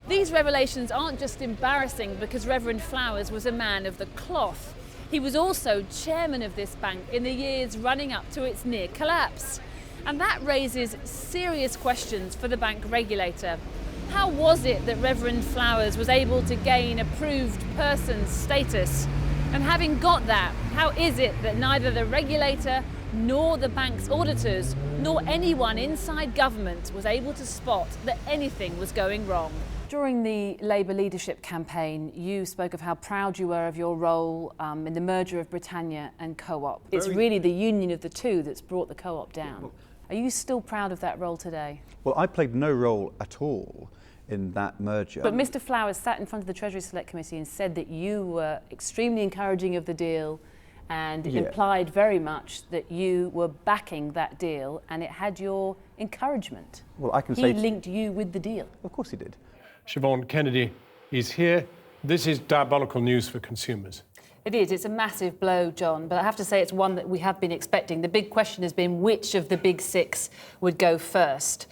These revelations aren't just embarrassing because Reverend Flowers was a man of the cloth. He was also chairman of this bank in the years running up to its near collapse. And that raises serious questions for the bank regulator. How was it that Reverend Flowers was able to gain approved person status? And having got that, how is it that neither the regulator nor the bank's auditors nor anyone inside government was able to spot that anything was going wrong? During the Labour leadership campaign, you spoke of how proud you were of your role in the merger of Britannia and Co-op. It's really the union of the two that's brought the Co-op down. Are you still proud of that role today? Well, I played no role at all in that merger. But Mr Flowers sat in front of the Treasury Select Committee and said that you were extremely encouraging of the deal and implied very much that you were backing that deal and it had your encouragement. Well, I can say... He linked you with the deal. Of course he did. Siobhan Kennedy is here. This is diabolical news for consumers. It is. It's a massive blow, John, but I have to say it's one that we have been expecting. The big question has been which of the big six would go first.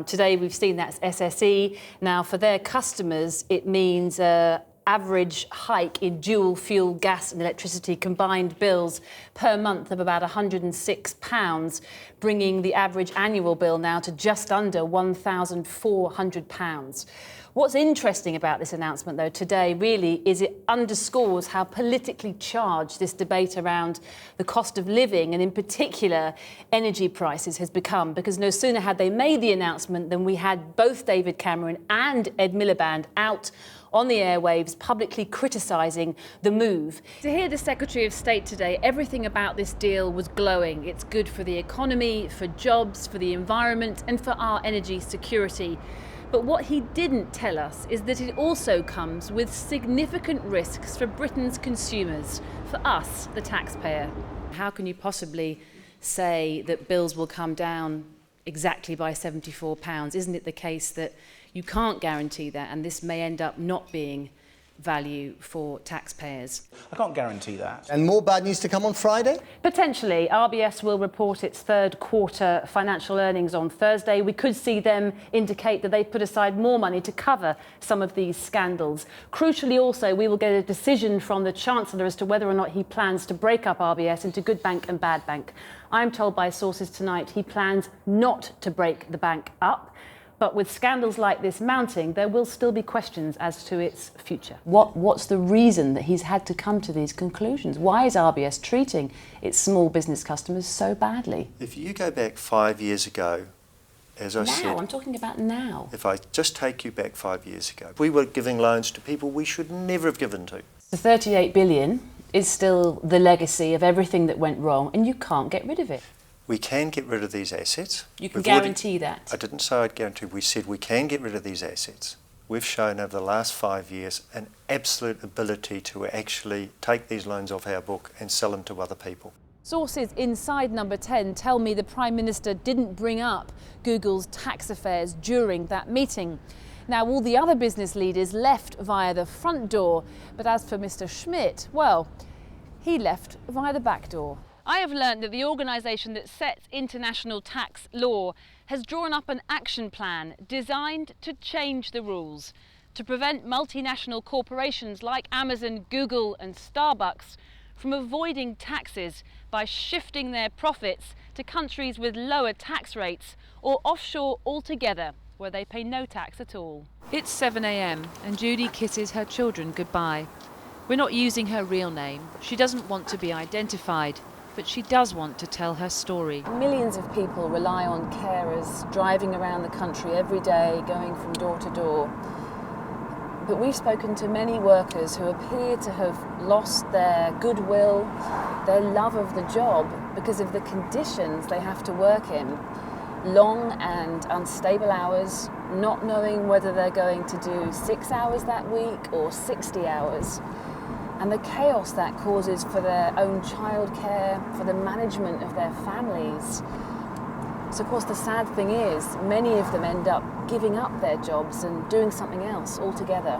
Today we've seen that's SSE. Now, for their customers, it means average hike in dual fuel gas and electricity combined bills per month of about £106, bringing the average annual bill now to just under £1,400. What's interesting about this announcement, though, today really is it underscores how politically charged this debate around the cost of living and, in particular, energy prices has become, because no sooner had they made the announcement than we had both David Cameron and Ed Miliband out on the airwaves publicly criticising the move. To hear the Secretary of State today, everything about this deal was glowing. It's good for the economy, for jobs, for the environment and for our energy security. But what he didn't tell us is that it also comes with significant risks for Britain's consumers, for us, the taxpayer. How can you possibly say that bills will come down exactly by £74? Isn't it the case that you can't guarantee that, and this may end up not being value for taxpayers? I can't guarantee that. And more bad news to come on Friday? Potentially. RBS will report its third quarter financial earnings on Thursday. We could see them indicate that they've put aside more money to cover some of these scandals. Crucially also, we will get a decision from the Chancellor as to whether or not he plans to break up RBS into good bank and bad bank. I'm told by sources tonight he plans not to break the bank up. But with scandals like this mounting, there will still be questions as to its future. What's the reason that he's had to come to these conclusions? Why is RBS treating its small business customers so badly? If you go back 5 years ago, as I said... Now, I'm talking about now. If I just take you back 5 years ago, we were giving loans to people we should never have given to. The 38 billion is still the legacy of everything that went wrong, and you can't get rid of it. We can get rid of these assets. You can guarantee that? I didn't say I'd guarantee. We said we can get rid of these assets. We've shown over the last 5 years an absolute ability to actually take these loans off our book and sell them to other people. Sources inside Number 10 tell me the Prime Minister didn't bring up Google's tax affairs during that meeting. Now, all the other business leaders left via the front door, but as for Mr. Schmidt, well, he left via the back door. I have learned that the organisation that sets international tax law has drawn up an action plan designed to change the rules, to prevent multinational corporations like Amazon, Google and Starbucks from avoiding taxes by shifting their profits to countries with lower tax rates or offshore altogether, where they pay no tax at all. It's 7 a.m. and Judy kisses her children goodbye. We're not using her real name. She doesn't want to be identified, but she does want to tell her story. Millions of people rely on carers driving around the country every day, going from door to door. But we've spoken to many workers who appear to have lost their goodwill, their love of the job, because of the conditions they have to work in. Long and unstable hours, not knowing whether they're going to do 6 hours that week or 60 hours. And the chaos that causes for their own childcare, for the management of their families. So of course the sad thing is, many of them end up giving up their jobs and doing something else altogether.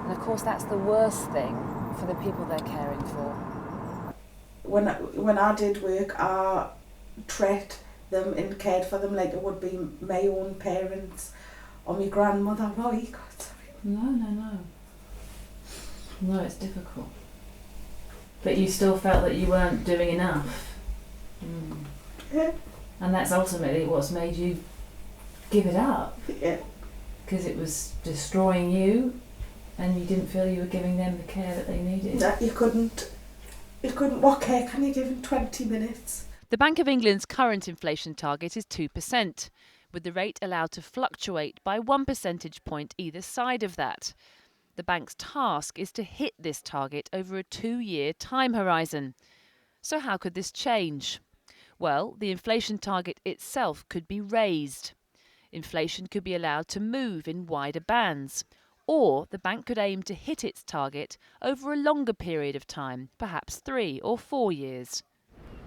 And of course that's the worst thing for the people they're caring for. When I did work, I treated them and cared for them like it would be my own parents or my grandmother. Oh, God, sorry. No, it's difficult. But you still felt that you weren't doing enough. Yeah. And that's ultimately what's made you give it up. Yeah. Because it was destroying you and you didn't feel you were giving them the care that they needed. That you couldn't, what care can you give in 20 minutes? The Bank of England's current inflation target is 2%, with the rate allowed to fluctuate by 1 percentage point either side of that. The bank's task is to hit this target over a 2-year time horizon. So how could this change? Well, the inflation target itself could be raised. Inflation could be allowed to move in wider bands. Or the bank could aim to hit its target over a longer period of time, perhaps 3 or 4 years.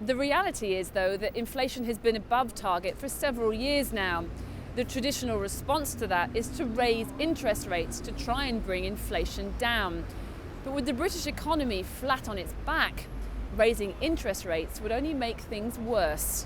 The reality is, though, that inflation has been above target for several years now. The traditional response to that is to raise interest rates to try and bring inflation down. But with the British economy flat on its back, raising interest rates would only make things worse.